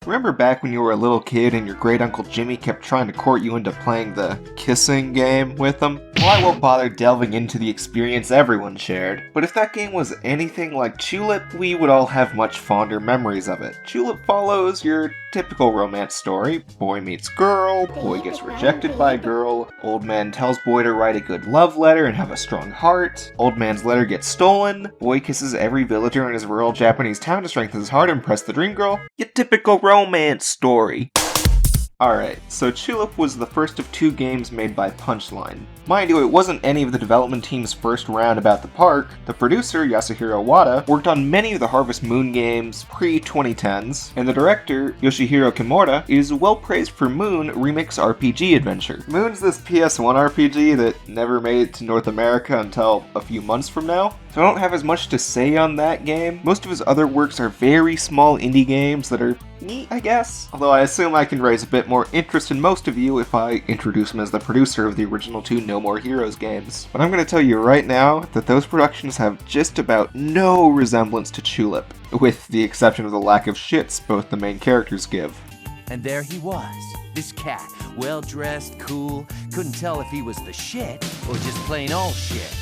Remember back when you were a little kid and your great uncle Jimmy kept trying to court you into playing the kissing game with him? Well, I won't bother delving into the experience everyone shared, but if that game was anything like Chulip, we would all have much fonder memories of it. Chulip follows your typical romance story. Boy meets girl, boy gets rejected by girl, old man tells boy to write a good love letter and have a strong heart, old man's letter gets stolen, boy kisses every villager in his rural Japanese town to strengthen his heart and impress the dream girl. Your typical romance story. Alright, so Chulip was the first of 2 games made by Punchline. Mind you, it wasn't any of the development team's first round about the park. The producer, Yasuhiro Wada, worked on many of the Harvest Moon games pre-2010s, and the director, Yoshiro Kimura, is well praised for Moon Remix RPG Adventure. Moon's this PS1 RPG that never made it to North America until a few months from now, so I don't have as much to say on that game. Most of his other works are very small indie games that are neat, I guess. Although I assume I can raise a bit more interest in most of you if I introduce him as the producer of the original 2 No More Heroes games. But I'm going to tell you right now that those productions have just about no resemblance to Chulip, with the exception of the lack of shits both the main characters give. And there he was, this cat, well-dressed, cool, couldn't tell if he was the shit or just plain old shit.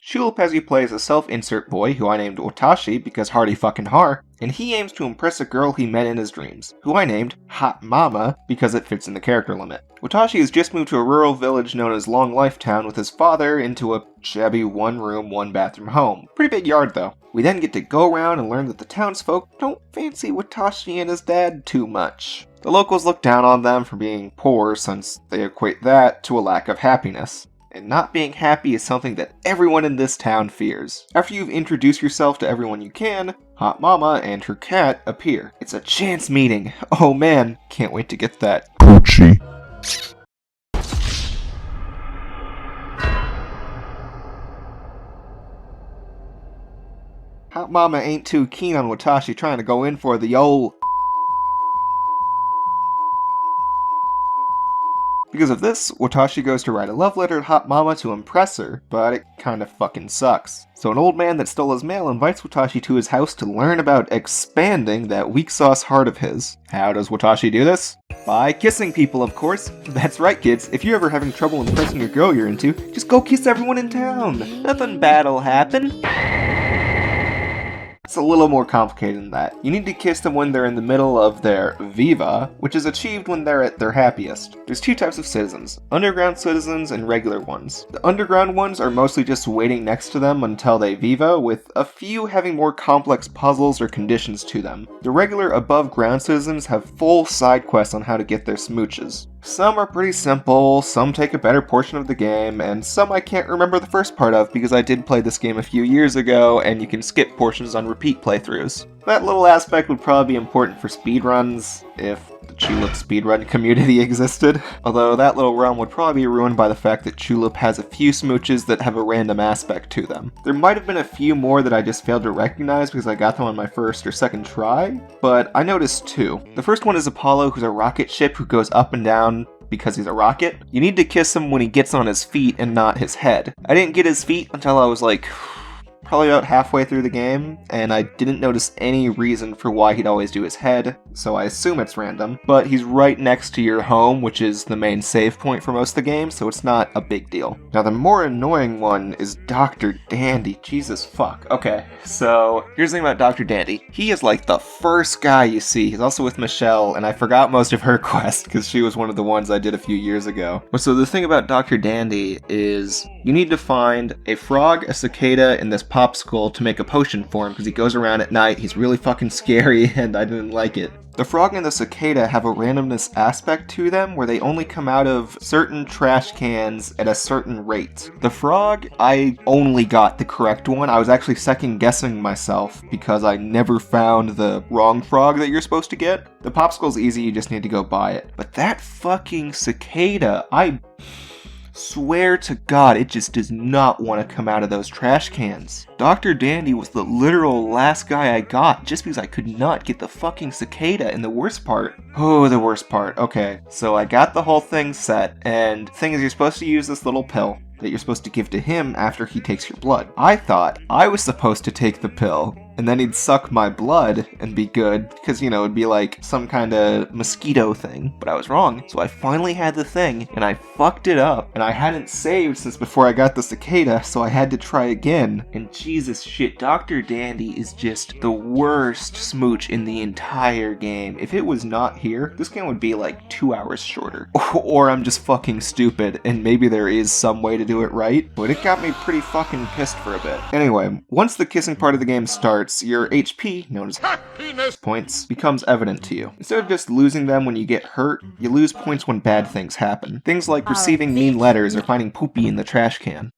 Chulip has you play as a self-insert boy who I named Watashi because hardy fucking har, and he aims to impress a girl he met in his dreams, who I named Hot Mama because it fits in the character limit. Watashi has just moved to a rural village known as Long Life Town with his father into a shabby 1-room, 1-bathroom home. Pretty big yard though. We then get to go around and learn that the townsfolk don't fancy Watashi and his dad too much. The locals look down on them for being poor since they equate that to a lack of happiness. And not being happy is something that everyone in this town fears. After you've introduced yourself to everyone you can, Hot Mama and her cat appear. It's a chance meeting. Oh man, can't wait to get that coochie. Hot Mama ain't too keen on Watashi trying to go in for the old. Because of this, Watashi goes to write a love letter to Hot Mama to impress her, but it kinda fucking sucks. So an old man that stole his mail invites Watashi to his house to learn about expanding that weak sauce heart of his. How does Watashi do this? By kissing people, of course. That's right, kids. If you're ever having trouble impressing your girl you're into, just go kiss everyone in town. Nothing bad'll happen. It's a little more complicated than that. You need to kiss them when they're in the middle of their viva, which is achieved when they're at their happiest. There's 2 types of citizens, underground citizens and regular ones. The underground ones are mostly just waiting next to them until they viva, with a few having more complex puzzles or conditions to them. The regular above ground citizens have full side quests on how to get their smooches. Some are pretty simple, some take a better portion of the game, and some I can't remember the first part of because I did play this game a few years ago and you can skip portions on repeat playthroughs. That little aspect would probably be important for speedruns, if the Chulip speedrun community existed. Although that little realm would probably be ruined by the fact that Chulip has a few smooches that have a random aspect to them. There might have been a few more that I just failed to recognize because I got them on my first or second try, but I noticed 2. The first one is Apollo, who's a rocket ship who goes up and down because he's a rocket. You need to kiss him when he gets on his feet and not his head. I didn't get his feet until I was like probably about halfway through the game, and I didn't notice any reason for why he'd always do his head, so I assume it's random. But he's right next to your home, which is the main save point for most of the game, so it's not a big deal. Now the more annoying one is Dr. Dandy. Jesus fuck. Okay, so here's the thing about Dr. Dandy. He is like the first guy you see. He's also with Michelle, and I forgot most of her quest because she was one of the ones I did a few years ago. But so the thing about Dr. Dandy is you need to find a frog, a cicada, and this popsicle to make a potion for him because he goes around at night. He's really fucking scary and I didn't like it. The frog and the cicada have a randomness aspect to them where they only come out of certain trash cans at a certain rate. The frog, I only got the correct one. I was actually second guessing myself because I never found the wrong frog that you're supposed to get. The popsicle's easy, you just need to go buy it. But that fucking cicada, I swear to God, it just does not want to come out of those trash cans. Dr. Dandy was the literal last guy I got just because I could not get the fucking cicada. And the worst part, okay, so I got the whole thing set, and the thing is you're supposed to use this little pill that you're supposed to give to him after he takes your blood. I thought I was supposed to take the pill and then he'd suck my blood and be good, because, you know, it'd be like some kind of mosquito thing. But I was wrong, so I finally had the thing, and I fucked it up, and I hadn't saved since before I got the cicada, so I had to try again. And Jesus shit, Dr. Dandy is just the worst smooch in the entire game. If it was not here, this game would be like 2 hours shorter. Or I'm just fucking stupid, and maybe there is some way to do it right, but it got me pretty fucking pissed for a bit. Anyway, once the kissing part of the game starts, your HP, known as happiness points, becomes evident to you. Instead of just losing them when you get hurt, you lose points when bad things happen. Things like receiving mean letters or finding poopy in the trash can.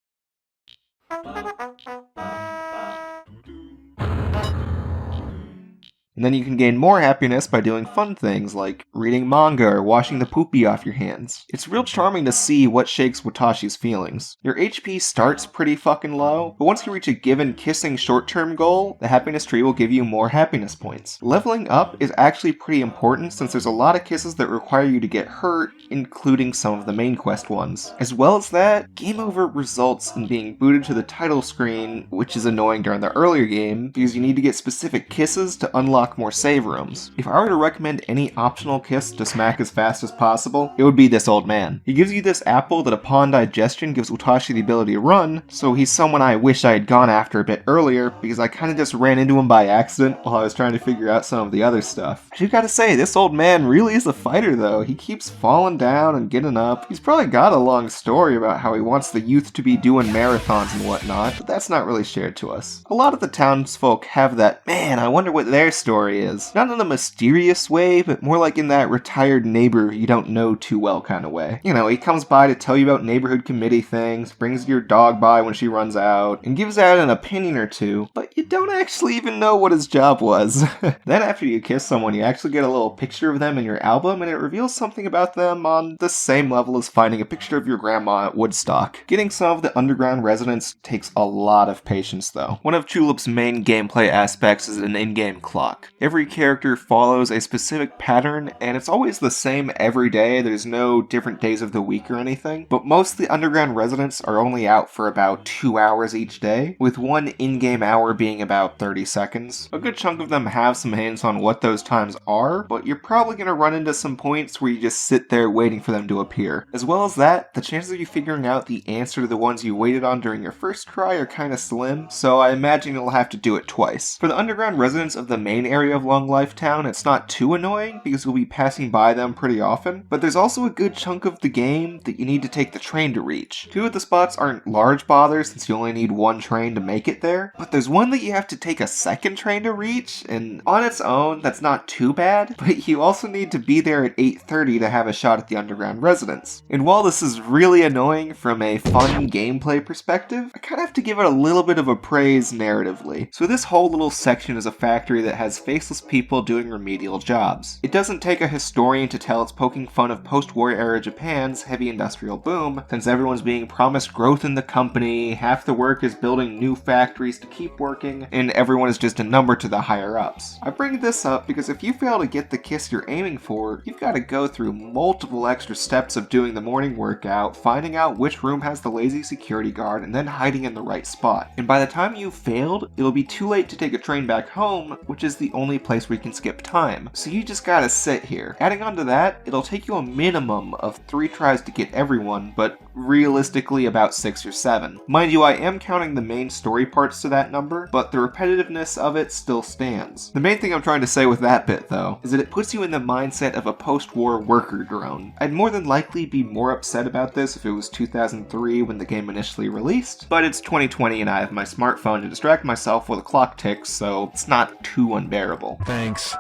And then you can gain more happiness by doing fun things like reading manga or washing the poopy off your hands. It's real charming to see what shakes Watashi's feelings. Your HP starts pretty fucking low, but once you reach a given kissing short-term goal, the happiness tree will give you more happiness points. Leveling up is actually pretty important since there's a lot of kisses that require you to get hurt, including some of the main quest ones. As well as that, game over results in being booted to the title screen, which is annoying during the earlier game because you need to get specific kisses to unlock more save rooms. If I were to recommend any optional kiss to smack as fast as possible, it would be this old man. He gives you this apple that upon digestion gives Utashi the ability to run, so he's someone I wish I had gone after a bit earlier because I kinda just ran into him by accident while I was trying to figure out some of the other stuff. I do gotta say, this old man really is a fighter though. He keeps falling down and getting up. He's probably got a long story about how he wants the youth to be doing marathons and whatnot, but that's not really shared to us. A lot of the townsfolk have that, man, I wonder what their story is. Not in a mysterious way, but more like in that retired neighbor you don't know too well kind of way. You know, he comes by to tell you about neighborhood committee things, brings your dog by when she runs out, and gives out an opinion or two, but you don't actually even know what his job was. Then after you kiss someone, you actually get a little picture of them in your album, and it reveals something about them on the same level as finding a picture of your grandma at Woodstock. Getting some of the underground residents takes a lot of patience though. One of Chulip's main gameplay aspects is an in-game clock. Every character follows a specific pattern, and it's always the same every day. There's no different days of the week or anything, but most of the underground residents are only out for about 2 hours each day, with one in-game hour being about 30 seconds. A good chunk of them have some hints on what those times are, but you're probably going to run into some points where you just sit there waiting for them to appear. As well as that, the chances of you figuring out the answer to the ones you waited on during your first try are kind of slim, so I imagine you'll have to do it twice. For the underground residents of the main area of Long Life Town, it's not too annoying because you'll be passing by them pretty often, but there's also a good chunk of the game that you need to take the train to reach. 2 of the spots aren't large bothers since you only need 1 train to make it there, but there's one that you have to take a second train to reach, and on its own, that's not too bad, but you also need to be there at 8:30 to have a shot at the underground residents. And while this is really annoying from a fun gameplay perspective, I kinda have to give it a little bit of a praise narratively. So this whole little section is a factory that has faceless people doing remedial jobs. It doesn't take a historian to tell it's poking fun of post-war era Japan's heavy industrial boom, since everyone's being promised growth in the company, half the work is building new factories to keep working, and everyone is just a number to the higher-ups. I bring this up because if you fail to get the kiss you're aiming for, you've got to go through multiple extra steps of doing the morning workout, finding out which room has the lazy security guard, and then hiding in the right spot. And by the time you've failed, it'll be too late to take a train back home, which is the only place where you can skip time. So you just gotta sit here. Adding on to that, it'll take you a minimum of 3 tries to get everyone, but realistically about 6 or 7. Mind you, I am counting the main story parts to that number, but the repetitiveness of it still stands. The main thing I'm trying to say with that bit, though, is that it puts you in the mindset of a post-war worker drone. I'd more than likely be more upset about this if it was 2003 when the game initially released, but it's 2020 and I have my smartphone to distract myself while the clock ticks, so it's not too unbearable. Thanks.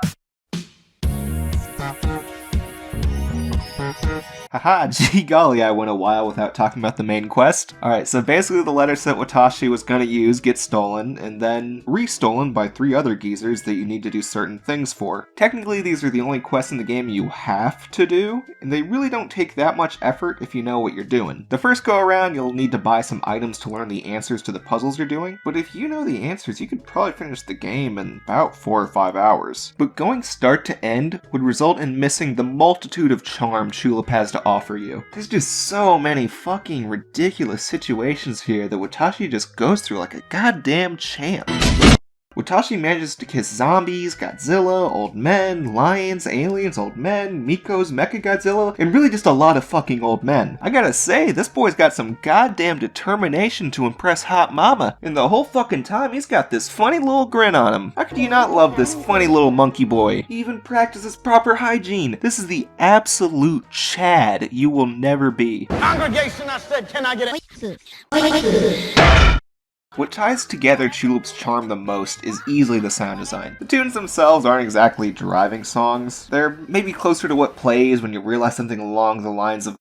Haha, gee golly, I went a while without talking about the main quest. Alright, so basically the letter set Watashi was gonna use gets stolen, and then re-stolen by 3 other geezers that you need to do certain things for. Technically, these are the only quests in the game you have to do, and they really don't take that much effort if you know what you're doing. The first go around, you'll need to buy some items to learn the answers to the puzzles you're doing, but if you know the answers, you could probably finish the game in about 4 or 5 hours. But going start to end would result in missing the multitude of charm Chulip has to offer you. There's just so many fucking ridiculous situations here that Watashi just goes through like a goddamn champ. Watashi manages to kiss zombies, Godzilla, old men, lions, aliens, old men, Miko's Mechagodzilla, and really just a lot of fucking old men. I gotta say, this boy's got some goddamn determination to impress hot mama, and the whole fucking time he's got this funny little grin on him. How could you not love this funny little monkey boy? He even practices proper hygiene. This is the absolute Chad you will never be. Congregation, I said, can I get it? What ties together Chulip's charm the most is easily the sound design. The tunes themselves aren't exactly driving songs. They're maybe closer to what plays when you realize something along the lines of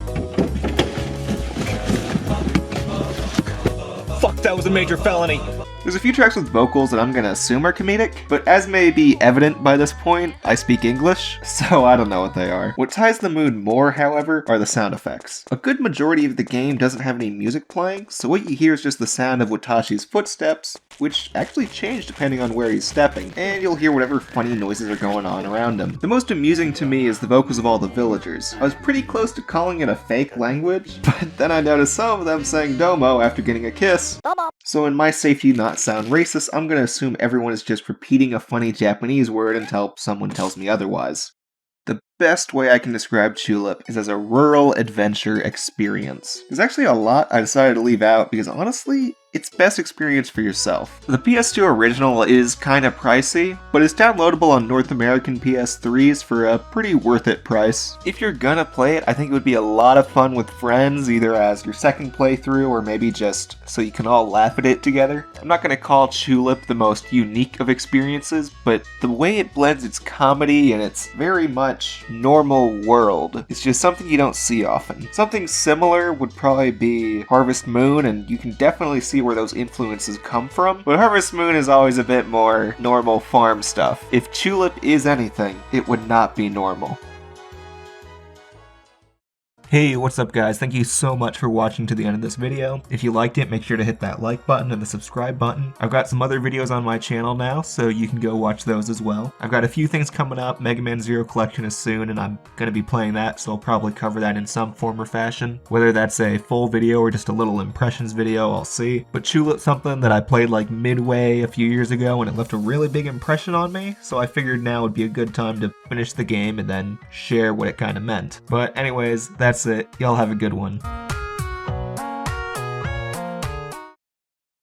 Fuck, that was a major felony. There's a few tracks with vocals that I'm gonna assume are comedic, but as may be evident by this point, I speak English, so I don't know what they are. What ties the mood more, however, are the sound effects. A good majority of the game doesn't have any music playing, so what you hear is just the sound of Watashi's footsteps, which actually change depending on where he's stepping, and you'll hear whatever funny noises are going on around him. The most amusing to me is the vocals of all the villagers. I was pretty close to calling it a fake language, but then I noticed some of them saying domo after getting a kiss. So in my safety not sound racist, I'm gonna assume everyone is just repeating a funny Japanese word until someone tells me otherwise. The best way I can describe Chulip is as a rural adventure experience. There's actually a lot I decided to leave out because honestly, it's best experience for yourself. The PS2 original is kinda pricey, but it's downloadable on North American PS3s for a pretty worth it price. If you're gonna play it, I think it would be a lot of fun with friends, either as your second playthrough or maybe just so you can all laugh at it together. I'm not gonna call Chulip the most unique of experiences, but the way it blends its comedy and its very much normal world is just something you don't see often. Something similar would probably be Harvest Moon, and you can definitely see where those influences come from, but Harvest Moon is always a bit more normal farm stuff. If Chulip is anything, it would not be normal. Hey, what's up guys? Thank you so much for watching to the end of this video. If you liked it, make sure to hit that like button and the subscribe button. I've got some other videos on my channel now, so you can go watch those as well. I've got a few things coming up. Mega Man Zero Collection is soon, and I'm gonna be playing that, so I'll probably cover that in some form or fashion. Whether that's a full video or just a little impressions video, I'll see. But Chulip's something that I played like midway a few years ago, and it left a really big impression on me, so I figured now would be a good time to finish the game and then share what it kinda meant. But anyways, that's it. Y'all have a good one.